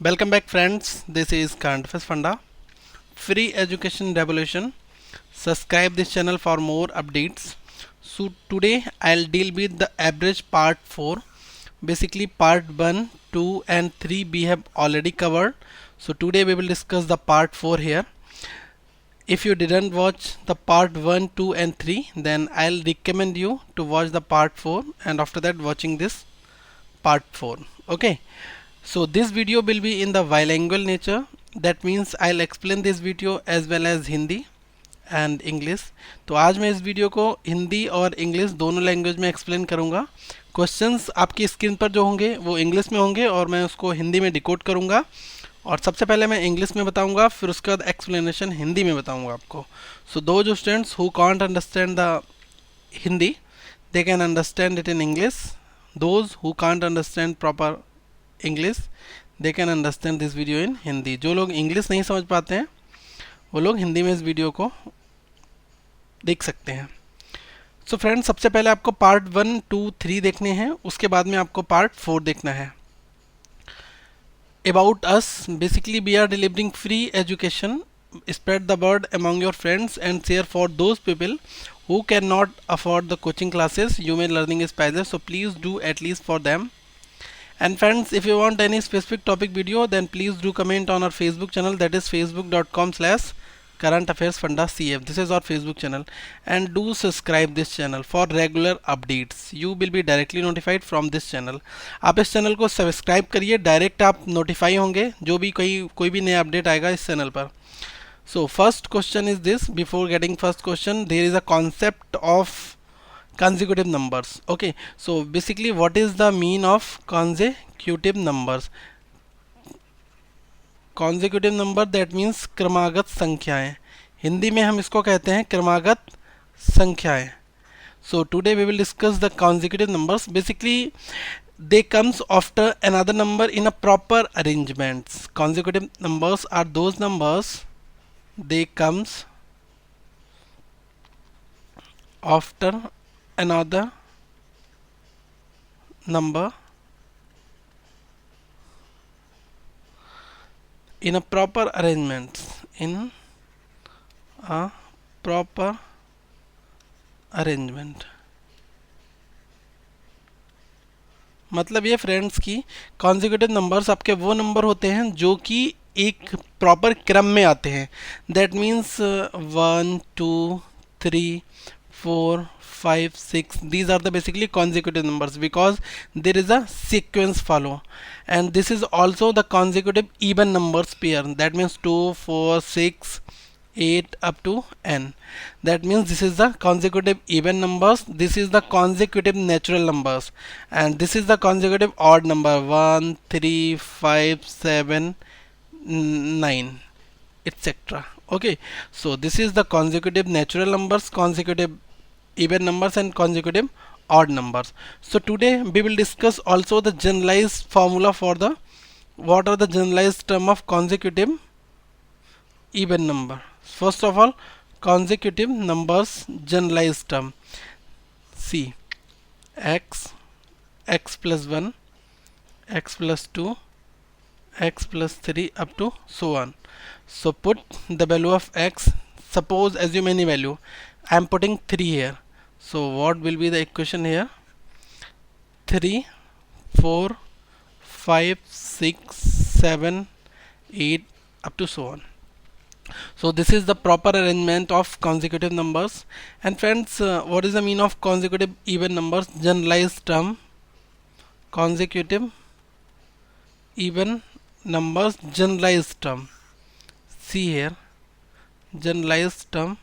Welcome back friends, this is Quantitative Funda, free education revolution. Subscribe this channel for more updates. So today I'll deal with the average part 4. Basically part 1, 2 and 3 we have already covered. So today we will discuss the part 4 here. If you didn't watch the part 1, 2 and 3, then I'll recommend you to watch the part 4 and after that watching this part 4. Okay. So this video will be in the bilingual nature. That means I'll explain this video as well as Hindi and English. तो आज मैं इस video को हिंदी और English दोनों language में explain करूँगा. Questions आपकी स्क्रीन पर जो होंगे वो इंग्लिश में होंगे और मैं उसको हिंदी में डिकोड करूँगा. और सबसे पहले मैं इंग्लिश में बताऊँगा, फिर उसके बाद एक्सप्लेनेशन हिंदी में बताऊँगा आपको. सो दो जो students who can't understand the Hindi they can understand it in English. Those who can't understand proper English they can understand this video इन हिंदी. जो लोग इंग्लिश नहीं समझ पाते हैं वो लोग हिंदी में इस वीडियो को देख सकते हैं. सो फ्रेंड्स, सबसे पहले आपको पार्ट 1, 2, 3 देखने हैं, उसके बाद में आपको पार्ट 4 देखना है. About us, basically we are delivering free education. Spread the word among your friends and share for those people who cannot afford the coaching classes. You may learning is priceless, so please do at least for them. And friends, if you want any specific topic video, then please do comment on our Facebook channel, that is facebook.com/currentaffairsfundacf. This is our Facebook channel, and do subscribe this channel for regular updates. You will be directly notified from this channel. आप इस channel को subscribe करिए, direct आप notify होंगे जो भी कोई भी नया अपडेट आएगा इस चैनल पर. So first question is this. Before getting first question, there is a concept of consecutive numbers. Okay, so basically what is the mean of consecutive numbers? Consecutive number, that means क्रमागत संख्याएं. हिंदी में हम इसको कहते हैं क्रमागत संख्याएं. So today we will discuss the consecutive numbers. Basically they comes after another number in a proper arrangements. Consecutive numbers are those numbers they comes after another number in a proper arrangement. In a proper arrangement मतलब ये friends की consecutive numbers आपके वो number होते हैं जो कि एक प्रॉपर क्रम में आते हैं. That means 1, 2, 3, 4, 5, 6. These are the basically consecutive numbers because there is a sequence follow, and this is also the consecutive even numbers pair. That means 2, 4, 6, 8 up to n. That means this is the consecutive even numbers, this is the consecutive natural numbers, and this is the consecutive odd number 1, 3, 5, 7, 9, etc. Okay, so this is the consecutive natural numbers, consecutive even numbers and consecutive odd numbers. So today we will discuss also the generalized formula for the what are the generalized term of consecutive even number. First of all, consecutive numbers generalized term. See, x plus 1, x plus 2, x plus 3 up to so on. So put the value of x, suppose assume any value. I am putting 3 here. So what will be the equation here? 3, 4, 5, 6, 7, 8 up to so on. So this is the proper arrangement of consecutive numbers. And friends, what is the mean of consecutive even numbers? Generalized term. Consecutive even numbers generalized term. See here, generalized term,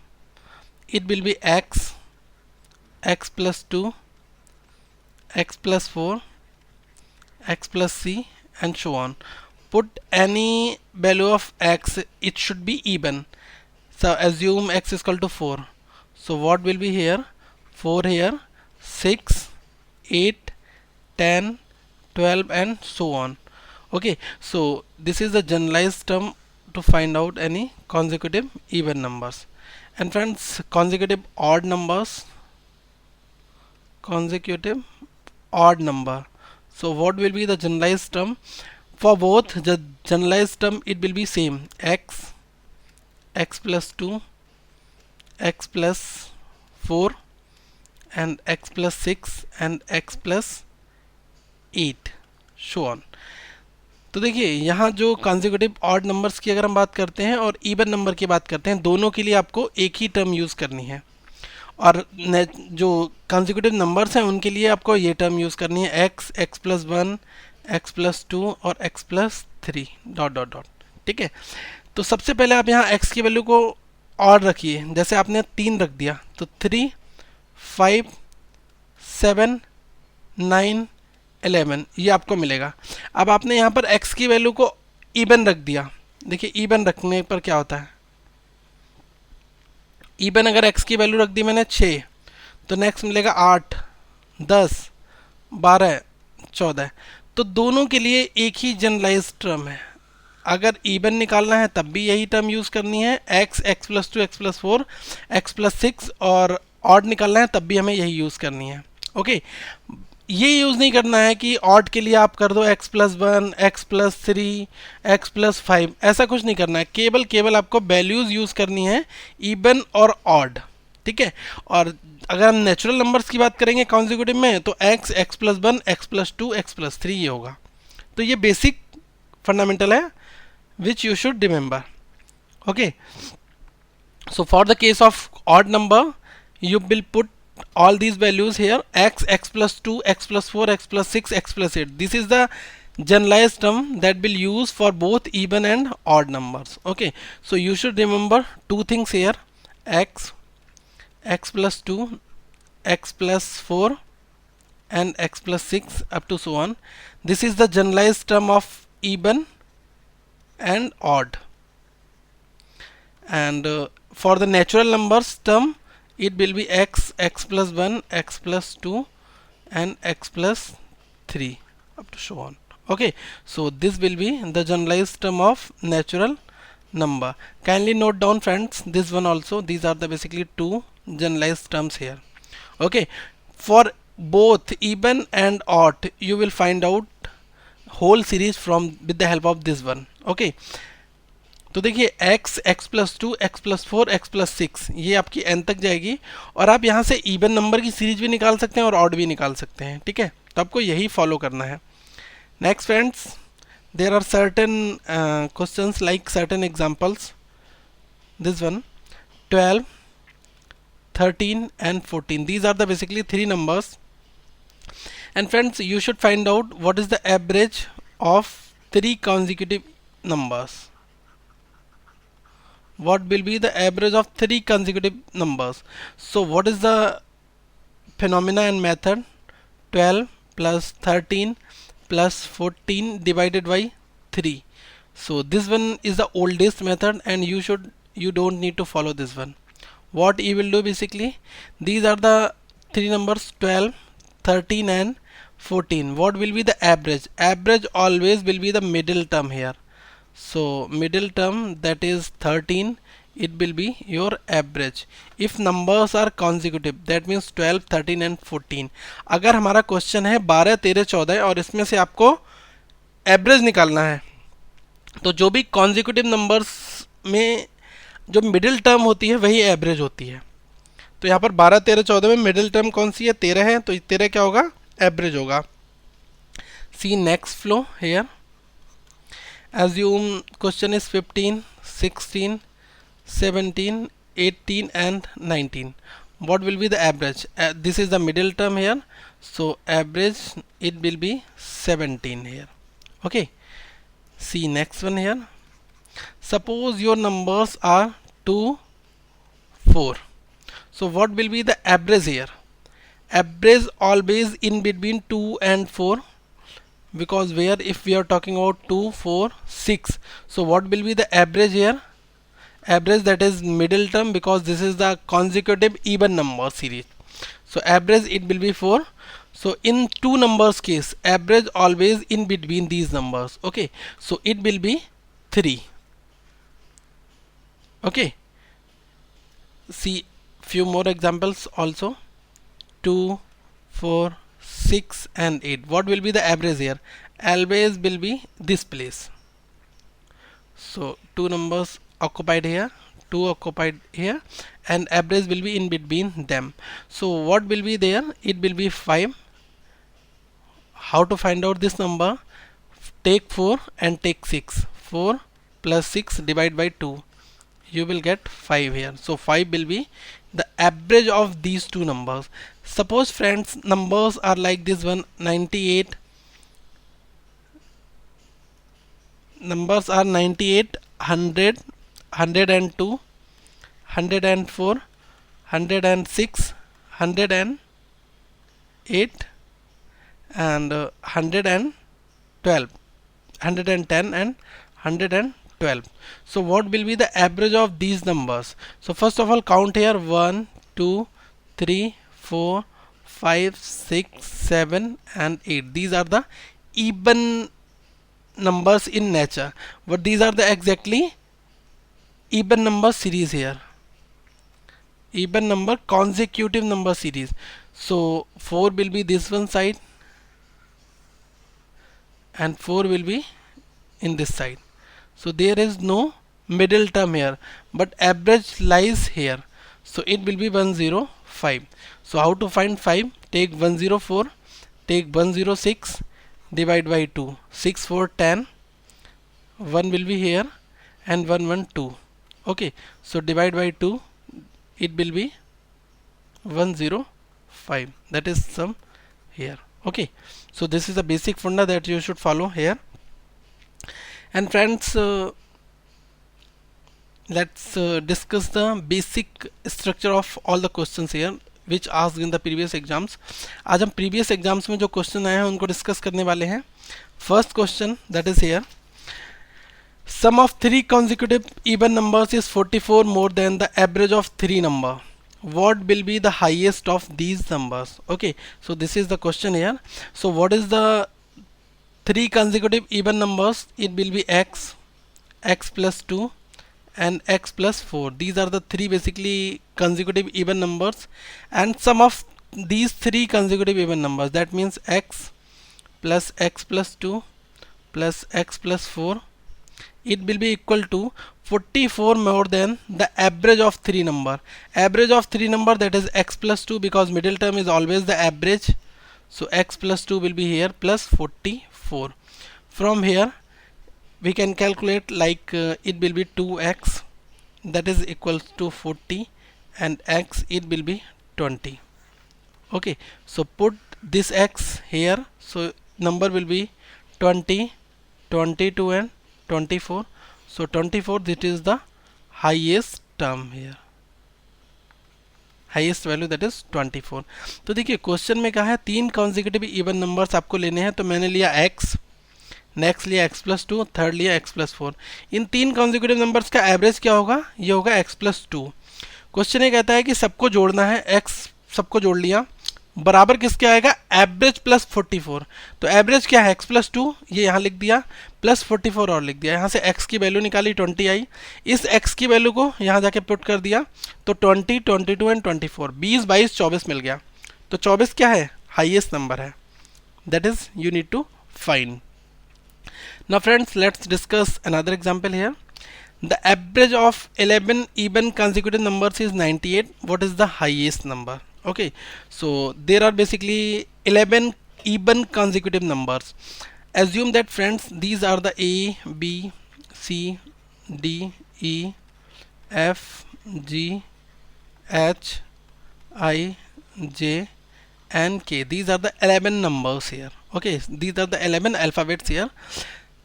it will be x, x plus 2, x plus 4, x plus c and so on. Put any value of x, it should be even. So assume x is equal to 4. So what will be here? 4 here, 6, 8, 10, 12 and so on. Okay, so this is the generalized term to find out any consecutive even numbers. And friends, consecutive odd numbers, consecutive odd number. So what will be the generalized term? for both the generalized term it will be same, x plus 2, x plus 4 and x plus 6 and x plus 8 so on. तो देखिए यहाँ जो consecutive odd numbers की अगर हम बात करते हैं और इवन नंबर की बात करते हैं, दोनों के लिए आपको एक ही टर्म यूज़ करनी है, और जो कॉन्जिक्यूटिव नंबर्स हैं उनके लिए आपको ये टर्म यूज़ करनी है, x, x plus 1, x plus 2 और x plus 3 dot dot dot. ठीक है, तो सबसे पहले आप यहाँ x की वैल्यू को ऑड रखिए, जैसे आपने 3 रख दिया तो 3, 5, 7, 9, 11 ये आपको मिलेगा। अब आपने यहाँ पर x की वैल्यू को इवन रख दिया, देखिए इवन रखने पर क्या होता है, इवन अगर x की वैल्यू रख दी मैंने 6 तो नेक्स्ट मिलेगा 8, 10, 12, 14। तो दोनों के लिए एक ही जनरलाइज टर्म है, अगर इवन निकालना है तब भी यही टर्म यूज़ करनी है, x, x plus 2, x plus 4, x plus 6, और ऑड निकालना है तब भी हमें यही यूज़ करनी है। ओके, ये यूज़ नहीं करना है कि ऑड के लिए आप कर दो x plus 1, x plus 3, x plus 5, ऐसा कुछ नहीं करना है, केवल आपको वैल्यूज़ यूज़ करनी है इवन और ऑड। ठीक है, और अगर हम नेचुरल नंबर्स की बात करेंगे कॉन्जिक्यूटिव में तो x, x plus 1, x plus 2, x plus 3 ये होगा। तो ये बेसिक फंडामेंटल है which you should remember. Okay, so for the case of odd number you will put all these values here, x, x plus 2, x plus 4, x plus 6, x plus 8. This is the generalized term that will use for both even and odd numbers. Okay, so you should remember two things here, x, x plus 2, x plus 4 and x plus 6 up to so on. This is the generalized term of even and odd, and for the natural numbers term it will be x, x plus 1, x plus 2 and x plus 3 up to so on. Okay, so this will be the generalized term of natural number. Kindly note down friends this one also, these are the basically two generalized terms here. Okay, for both even and odd you will find out whole series from with the help of this one. Okay, तो देखिए x, x plus 2, x plus 4, x plus 6 ये आपकी n तक जाएगी, और आप यहाँ से इवन नंबर की सीरीज भी निकाल सकते हैं और ऑड भी निकाल सकते हैं। ठीक है, तो आपको यही फॉलो करना है। Next friends, there are certain questions like certain examples, this one 12, 13 and 14, these are the basically three numbers, and friends you should find out what is the average of three consecutive numbers. What will be the average of three consecutive numbers? So what is the phenomena and method? 12 plus 13 plus 14 divided by 3. So this one is the oldest method and you don't need to follow this one. What you will do basically, these are the three numbers 12, 13 and 14. What will be the average? Average always will be the middle term here. So middle term, that is 13, it will be your average. If numbers are consecutive, that means 12, 13 and 14. अगर हमारा question है 12, 13, 14 और इसमें से आपको average निकालना है, तो जो भी consecutive नंबर्स में जो मिडिल टर्म होती है वही एवरेज होती है। तो यहाँ पर 12, 13, 14 में मिडिल टर्म कौन सी है? 13 है, तो 13 क्या होगा? एवरेज होगा। C next flow here, assume question is 15, 16, 17, 18 and 19. What will be the average? This is the middle term here, so average it will be 17 here. Okay, see next one here. Suppose your numbers are 2, 4. So what will be the average here? Average always in between 2 and 4, because where if we are talking about 2, 4, 6, so what will be the average here? Average, that is middle term, because this is the consecutive even number series, so average it will be 4. So in two numbers case, average always in between these numbers. Okay, so it will be 3. Okay, see few more examples also. 2, 4, 6 and 8. What will be the average here? always will be this place. So two numbers occupied here, two occupied here, and average will be in between them. So what will be there? It will be 5. How to find out this number? Take 4 and take 6. 4 plus 6 divide by 2. You will get 5 here. So 5 will be the average of these two numbers. Suppose friends, numbers are like this one, 98. Numbers are 98, 100, 102, 104, 106, 108, and 112, 110 and 112. So what will be the average of these numbers? So first of all, count here: 1, 2, 3, 4, 5, 6, 7 and 8. These are the even numbers in nature, but these are the exactly even number series here, even number consecutive number series. So 4 will be this one side and 4 will be in this side. So there is no middle term here, but average lies here. So it will be 105. So how to find 5? Take 104, take 106, divide by 2. 6 4 10, 1 will be here and 1 1 2. Okay, so divide by 2, it will be 105. That is sum here. Okay, so this is the basic funda that you should follow here. And friends, let's discuss the basic structure of all the questions here which asked in the previous exams. आज हम previous exams में जो question आए हैं उनको discuss करने वाले हैं. First question, that is here: sum of 3 consecutive even numbers is 44 more than the average of 3 number. What will be the highest of these numbers? Okay, so this is the question here. So what is the 3 consecutive even numbers? It will be x, x plus 2 and x plus 4. These are the 3 basically consecutive even numbers, and sum of these 3 consecutive even numbers, that means x plus 2 plus x plus 4, it will be equal to 44 more than the average of 3 number. Average of 3 number, that is x plus 2, because middle term is always the average. So x plus 2 will be here plus 44. From here we can calculate like it will be 2x, that is equals to 40, and x it will be 20. Okay, so put this x here, so number will be 20, 22 and 24. So 24, this is the highest term here, highest value that is 24. तो देखिए question में कहा है 3 consecutive even numbers आपको लेने हैं, तो मैंने लिया x, नेक्स्ट लिया x प्लस 2, थर्ड लिया x प्लस 4. इन 3 कॉन्जिक्यूटिव नंबर्स का एवरेज क्या होगा? ये होगा x प्लस 2. क्वेश्चन ये कहता है कि सबको जोड़ना है, x सबको जोड़ लिया, बराबर किसके आएगा? Average plus 44. तो एवरेज क्या है? x प्लस 2, ये यहाँ लिख दिया, प्लस 44 और लिख दिया. यहाँ से x की वैल्यू निकाली 20 आई, इस x की वैल्यू को यहाँ जाके पुट कर दिया, तो 20, 22 एंड 24, 20, 22, 24 मिल गया. तो 24 क्या है? हाईएस्ट नंबर है. That is you need to find. Now friends, let's discuss another example here. The average of 11 even consecutive numbers is 98. What is the highest number? Okay, so there are basically 11 even consecutive numbers. Assume that friends, these are the A, B, C, D, E, F, G, H, I, J and K. These are the 11 numbers here. Okay, these are the 11 alphabets here.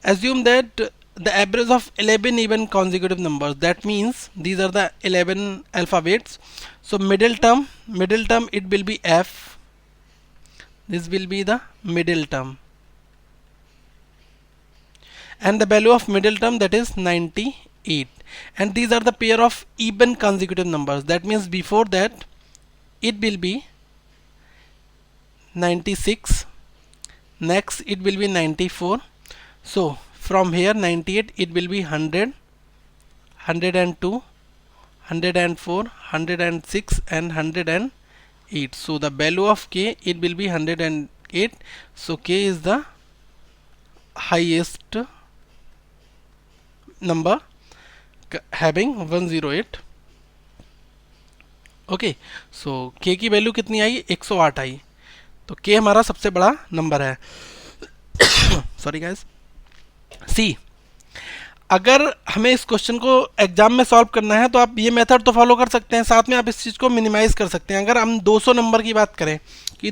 Assume that the average of 11 even consecutive numbers, that means these are the 11 alphabets. So middle term it will be F. This will be the middle term, and the value of middle term, that is 98. And these are the pair of even consecutive numbers, that means before that it will be 96, next it will be 94. So from here 98, it will be 100, 102, 104, 106 and 108. So the value of k, it will be 108. So k is the highest number having 108. Okay, so k की value कितनी आई, 108 आई, तो k हमारा सबसे बड़ा number है. Sorry guys. सी, अगर हमें इस क्वेश्चन को एग्जाम में सॉल्व करना है तो आप ये मेथड तो फॉलो कर सकते हैं, साथ में आप इस चीज़ को मिनिमाइज कर सकते हैं. अगर हम 200 नंबर की बात करें कि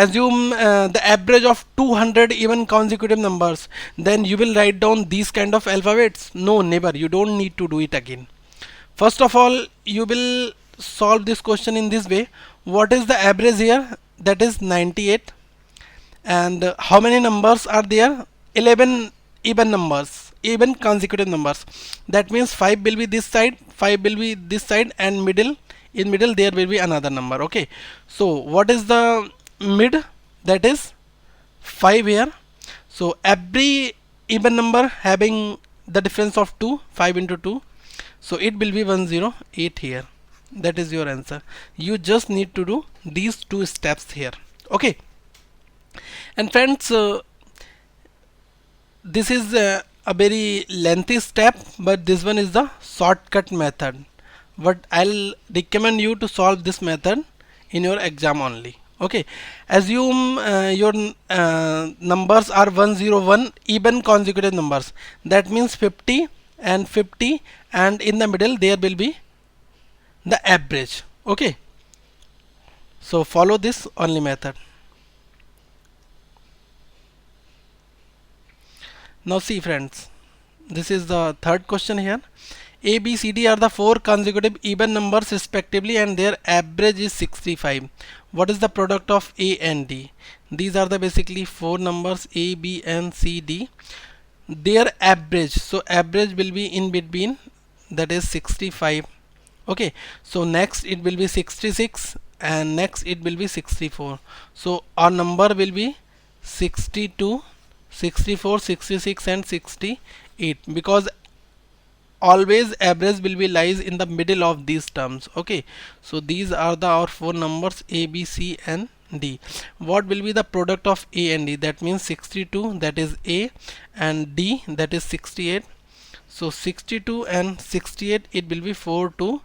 assume the average of 200 even consecutive numbers, then you will write down these kind of alphabets. No, never. You don't need to do it again. First of all, you will solve this question in this way. What is the average here? That is 98. And how many numbers are there? 11 even numbers, even consecutive numbers. That means 5 will be this side, 5 will be this side, and in middle there will be another number. Okay, so what is the mid? That is 5 here. So every even number having the difference of 2, 5 into 2, so it will be 108 here. That is your answer. You just need to do these two steps here. Okay, and friends, this is a very lengthy step, but this one is the shortcut method. But I'll recommend you to solve this method in your exam only. Okay, assume your numbers are 101 even consecutive numbers. That means 50 and 50, and in the middle there will be the average. Okay, so follow this only method. Now see friends, this is the third question here. A, B, C, D are the 4 consecutive even numbers respectively, and their average is 65. What is the product of A and D? These are the basically 4 numbers A, B, and C, D. Their average, so average will be in between, that is 65. Okay, so next it will be 66, and next it will be 64. So our number will be 62, 64, 66, and 68, because always average will be lies in the middle of these terms. Okay, so these are the our 4 numbers A, B, C, and D. What will be the product of A and D? That means 62, that is A, and D, that is 68. So 62 and 68, it will be 4 to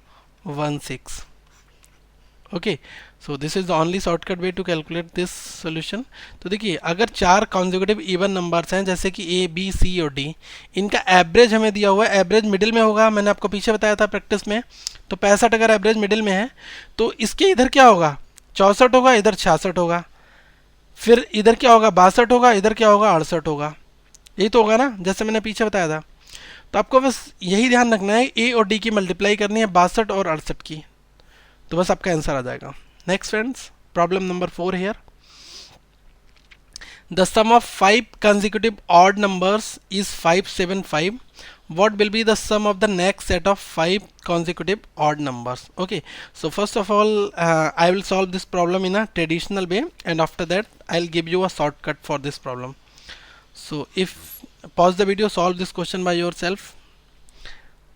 16. Okay, so this is the only shortcut way to calculate this solution. तो देखिए, अगर 4 consecutive even numbers हैं जैसे कि ए, B, सी और D, इनका average हमें दिया हुआ है, एवरेज मिडिल में होगा, मैंने आपको पीछे बताया था प्रैक्टिस में. तो 65 अगर एवरेज मिडिल में है तो इसके इधर क्या होगा, 64 होगा, इधर 66 होगा, फिर इधर क्या होगा, 62 होगा, इधर क्या होगा, 68 होगा. यही तो होगा ना, जैसे मैंने पीछे बताया था. तो आपको बस यही ध्यान रखना है, ए और डी की मल्टीप्लाई करनी है 62 और 68 की, तो बस आपका आंसर आ जाएगा. Next friends, problem number 4 here. The sum of 5 consecutive odd numbers is 575. What will be the sum of the next set of 5 consecutive odd numbers? Okay, so first of all, I will solve this problem in a traditional way, and after that I'll give you a shortcut for this problem. So if pause the video, solve this question by yourself.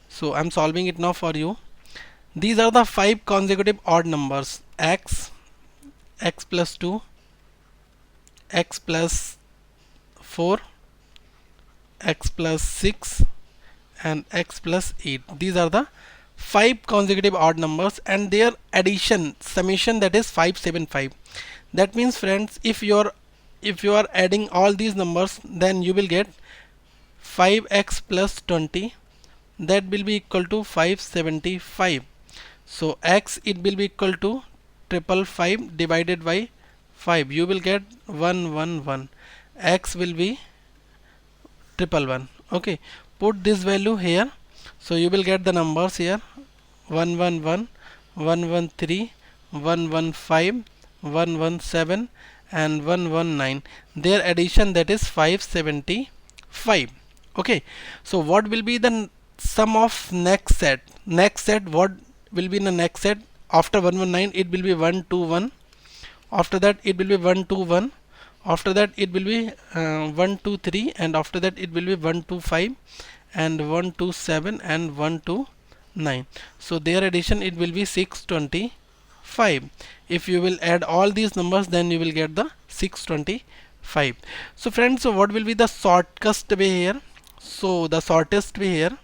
So I'm solving it now for you. These are the 5 consecutive odd numbers: x, x plus 2, x plus 4, x plus 6, and x plus 8. These are the 5 consecutive odd numbers, and their addition, summation, that is 575. That means friends, if you are adding all these numbers, then you will get 5x plus 20, that will be equal to 575. So x, it will be equal to 555 divided by 5. You will get 111. X will be 111. Okay, put this value here. So you will get the numbers here: 111, 113, 115, 117, and 119. Their addition, that is 575. Okay, so what will be the sum of next set? Next set, what will be in the next set? After 119, it will be 121. After that, it will be 121. After that, it will be 123, and after that, it will be 125, and 127, and 129. So their addition, it will be 625. If you will add all these numbers, then you will get the 625. 5. So friends, so what will be the shortest way here? So the shortest way here,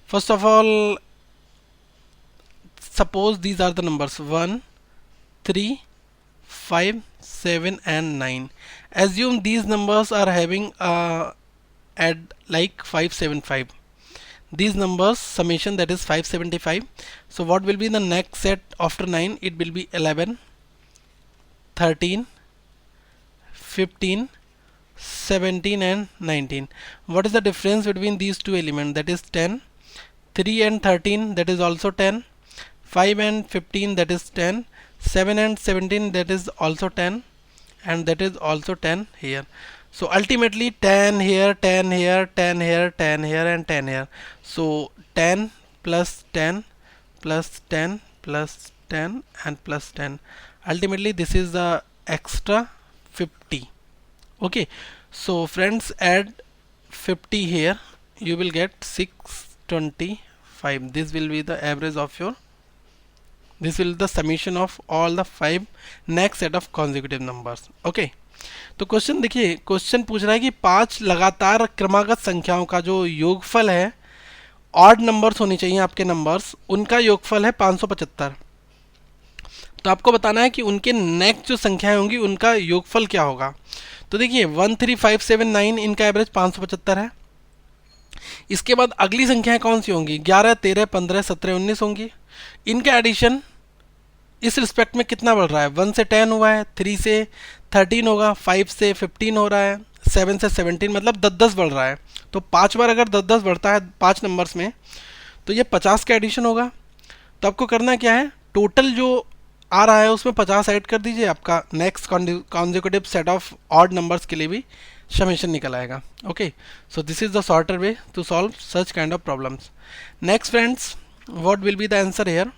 first of all, suppose these are the numbers 1, 3, 5, 7 and 9. Assume these numbers are having add like 575. These numbers summation, that is 575. So what will be the next set after 9? It will be 11, 13, 15, 17 and 19. What is the difference between these two elements? That is 10. 3 and 13, that is also 10. 5 and 15, that is 10. 7 and 17, that is also 10, and that is also 10 here. So ultimately 10 here, 10 here, 10 here, 10 here and 10 here. So 10 plus 10 plus 10 plus 10 and plus 10. Ultimately this is the extra 50. Okay, so friends, add 50 here, you will get 625. This will be the average of your, this will be the summation of all the 5 next set of consecutive numbers. Okay, तो question देखिए, question पूछ रहा है कि 5 लगातार क्रमागत संख्याओं का जो योगफल है, ऑड नंबर्स होनी चाहिए आपके नंबर्स, उनका योगफल है 575। तो आपको बताना है कि उनके नेक्स्ट जो संख्याएं होंगी उनका योगफल क्या होगा। तो देखिए 1, 3, 5, 7, 9 इनका एवरेज 575 है। इसके बाद अगली संख्याएं कौन सी होंगी? 11, 13, 15, 17, 19 होंगी। इनका एडिशन इस रिस्पेक्ट में कितना बढ़ रहा है? 1 से 10 हुआ है, 3 से 13 होगा, 5 से 15 हो रहा है, 7 से 17, मतलब 10-10 बढ़ रहा है। तो 5 बार अगर 10-10 बढ़ता है 5 नंबर्स में, तो ये 50 का एडिशन होगा। तो आपको करना क्या है, टोटल जो आ रहा है उसमें 50 ऐड कर दीजिए, आपका next consecutive set of odd numbers के लिए भी समेशन निकल आएगा। Okay, so this is the shorter way to solve such kind of problems. Next friends, what will be the answer here?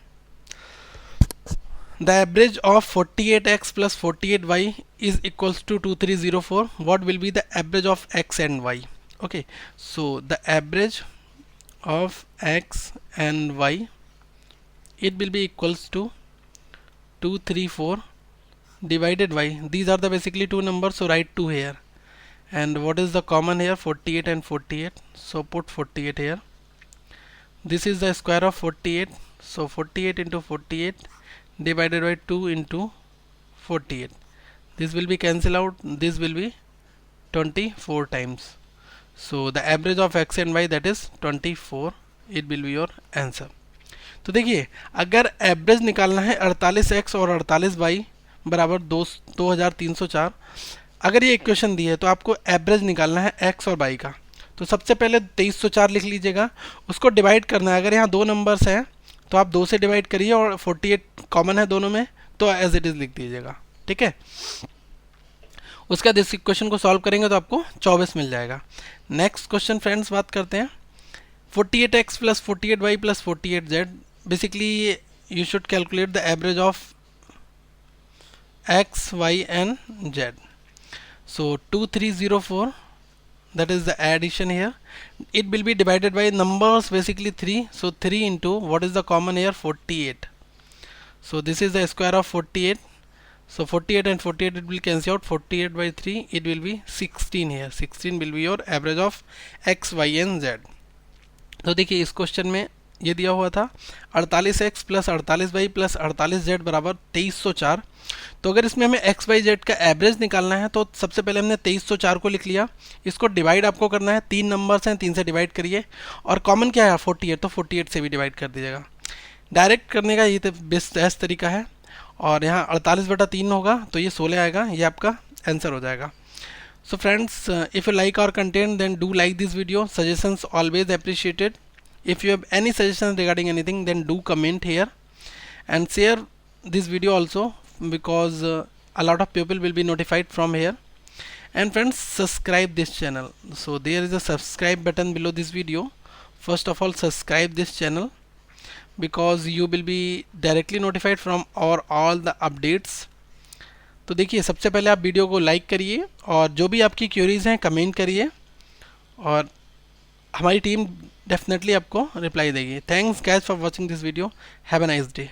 The average of 48x plus 48y is equals to 2304. What will be the average of x and y? Okay, so the average of x and y, it will be equals to 234 divided by, these are the basically two numbers, so write 2 here. And what is the common here? 48 and 48, so put 48 here. This is the square of 48, so 48 into 48 divided by 2 into 48. This will be cancel out, this will be 24 times. So the average of x and y, that is 24, it will be your answer. तो देखिए, अगर average निकालना है 48x और 48y बराबर 2304, अगर ये equation दी है तो आपको एवरेज निकालना है x और y का। तो सबसे पहले 2304 लिख लीजिएगा, उसको डिवाइड करना है। अगर यहाँ दो नंबर्स हैं तो आप 2 से डिवाइड करिए, और 48 कॉमन है दोनों में, तो एज इट इज़ लिख दीजिएगा। ठीक है, उसका इस इक्वेशन को सॉल्व करेंगे तो आपको 24 मिल जाएगा। नेक्स्ट क्वेश्चन फ्रेंड्स, बात करते हैं 48x plus 48y plus 48z। Basically you should calculate the average of x, y and z. So 2304, that is the addition here. It will be divided by numbers, basically 3, so 3 into what is the common here? 48. So this is the square of 48, so 48 and 48 it will cancel out, 48 by 3 it will be 16 here. 16 will be your average of x, y and z. तो देखिए इस question में ये दिया हुआ था 48x plus 48y plus 48z बराबर 2304। तो अगर इसमें हमें x y z का एवरेज निकालना है तो सबसे पहले हमने 2304 को लिख लिया, इसको डिवाइड आपको करना है, 3 नंबर्स हैं, 3 से डिवाइड करिए, और कॉमन क्या है 48, तो 48 से भी डिवाइड कर दीजिएगा। डायरेक्ट करने का ये तो बेस्ट तरीका है। और यहाँ 48/3 होगा तो ये 16 आएगा, ये आपका आंसर हो जाएगा। So friends, if you like our content then do like this video, suggestions always appreciated. If you have any suggestions regarding anything, then do comment here and share this video also, because a lot of people will be notified from here. And friends, subscribe this channel. So there is a subscribe button below this video. First of all, subscribe this channel because you will be directly notified from our all the updates. तो देखिए, सबसे पहले आप video को like करिए और जो भी आपकी क्वेरीज हैं कमेंट करिए, और हमारी टीम डेफिनेटली आपको रिप्लाई देगी। Thanks guys for watching this video, have a nice day.